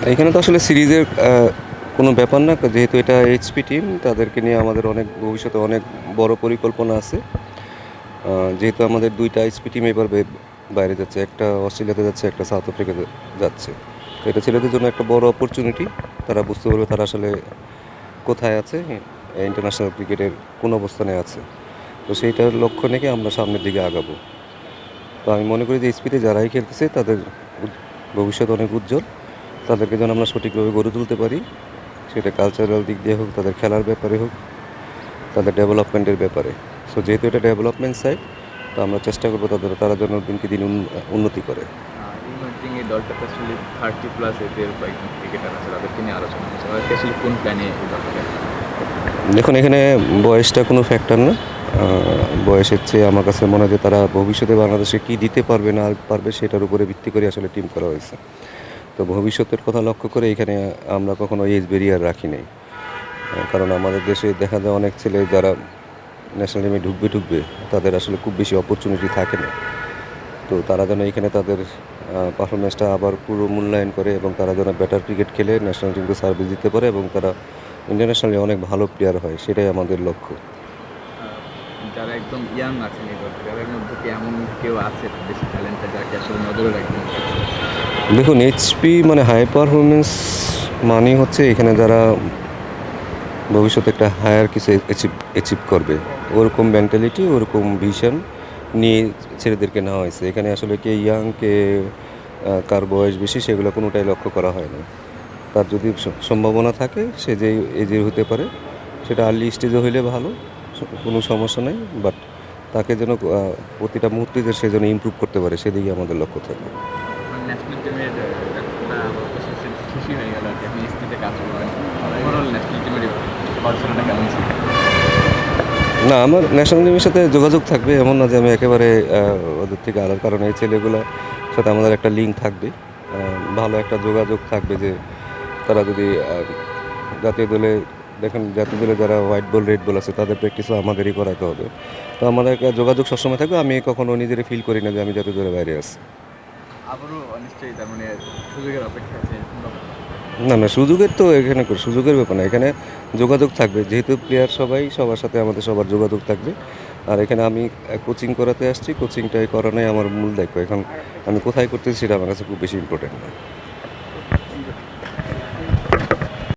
এখানে তো আসলে সিরিজের কোনো ব্যাপার না, যেহেতু এটা এইচপি টিম, তাদেরকে নিয়ে আমাদের অনেক ভবিষ্যতে অনেক বড় পরিকল্পনা আছে। যেহেতু আমাদের দুইটা এইচপি টিম এবার বাইরে যাচ্ছে, একটা অস্ট্রেলিয়াতে যাচ্ছে, একটা সাউথ আফ্রিকাতে যাচ্ছে। তো এটা ছেলেদের জন্য একটা বড় অপরচুনিটি। তারা বুঝতে পারবে তারা আসলে কোথায় আছে, ইন্টারন্যাশনাল ক্রিকেটের কোন অবস্থানে আছে। তো সেইটার লক্ষ্য রেখে আমরা সামনের দিকে আগাবো। তো আমি মনে করি যে এইচপিতে যারাই খেলতেছে তাদের ভবিষ্যৎ অনেক উজ্জ্বল। তাদেরকে যেন আমরা সঠিকভাবে গড়ে তুলতে পারি, সেটা কালচারাল দিক দিয়ে হোক, তাদের খেলার ব্যাপারে হোক, তাদের ডেভেলপমেন্টের ব্যাপারে। সো যেহেতু এটা ডেভেলপমেন্ট সাইড, তো আমরা চেষ্টা করবো তারা যেন দিনকে দিন উন্নতি করে। ইমার্জিং এই দলটাতে আসলে 30+ এজের কয়েকজন ক্রিকেটার আছে, তাদেরকে নিয়ে আলোচনা হচ্ছে। তাদেরকে আসলে কোন প্ল্যানে এই দলটাকে? দেখুন, এখানে বয়সটা কোনো ফ্যাক্টর না। বয়সের চেয়ে আমার কাছে মনে হয় যে তারা ভবিষ্যতে বাংলাদেশে কী দিতে পারবে না পারবে সেটার উপরে ভিত্তি করে আসলে টিম করা হয়েছে। তো ভবিষ্যতের কথা লক্ষ্য করে এখানে আমরা কখনো এজ ব্যারিয়ার রাখি নাই। কারণ আমাদের দেশে দেখা যায় অনেক ছেলে যারা ন্যাশনাল টিমে ঢুকবে, তাদের আসলে খুব বেশি অপরচুনিটি থাকে না। তো তারা যেন এখানে তাদের পারফরমেন্সটা আবার পুরো মূল্যায়ন করে এবং তারা যেন বেটার ক্রিকেট খেলে ন্যাশনাল টিমকে সার্ভিস দিতে পারে এবং তারা ইন্টারন্যাশনালি অনেক ভালো প্লেয়ার হয়, সেটাই আমাদের লক্ষ্য। যারা একদম ইয়াং আছেন এই দলটা, তাদের মধ্যে কি এমন কেউ আছে বেশি ট্যালেন্টেড, যাকে আসলে নজরে রাখবেন? দেখুন, এইচপি মানে হাই পারফরমেন্স মানেই হচ্ছে এখানে যারা ভবিষ্যতে একটা হায়ার কিছু অ্যাচিভ করবে, ওরকম মেন্টালিটি, ওরকম ভিশন নিয়ে ছেলেদেরকে নেওয়া হয়েছে। এখানে আসলে কে ইয়াং, কে কার বয়স বেশি, সেগুলো কোনোটাই লক্ষ্য করা হয় না। তার যদি সম্ভাবনা থাকে, সে যে এজের হতে পারে, সেটা আর্লি স্টেজে হইলে ভালো, কোনো সমস্যা নেই। বাট তাকে যেন প্রতিটা মুহূর্তে যে সে যেন ইমপ্রুভ করতে পারে, সেদিকে আমাদের লক্ষ্য থাকবে। ন্যাশনাল টিমের একটা খুশি হয়ে গেল আর কি, আপনি এসপিতে কাজ করবেন। ওভারঅল ন্যাশনাল টিমের পড়াশোনাটা কেমন ছিল? না, আমার ন্যাশনাল টিমের সাথে যোগাযোগ থাকবে, এমন না যে আমি একেবারে ওদের থেকে আলাদা। কারণ এই ছেলেগুলোর সাথে আমাদের একটা লিঙ্ক থাকবে, ভালো একটা যোগাযোগ থাকবে। যে তারা যদি জাতীয় দলে, দেখেন জাতীয় দলে যারা হোয়াইট বল রেড বল আছে, তাদের প্র্যাকটিসও আমাদেরই করাতে হবে। তো আমাদের একটা যোগাযোগ সবসময় থাকবে। আমি কখনো নিজেরে ফিল করি না যে আমি জাতীয় দলের বাইরে আছি। আবারও নিশ্চয়ই তার মানে সুযোগের অপেক্ষা আছে এরকম ব্যাপার? না, না, সুযোগের তো এখানে সুযোগের ব্যাপার না। এখানে যোগাযোগ থাকবে, যেহেতু প্লেয়ার সবাই সবার সাথে আমাদের সবার যোগাযোগ থাকবে। আর এখানে আমি কোচিং করাতে আসছি, কোচিংটাই করানোই আমার মূল দায়িত্ব। এখন আমি কোথায় করতেছি সেটা আমার কাছে খুব বেশি ইম্পর্টেন্ট না।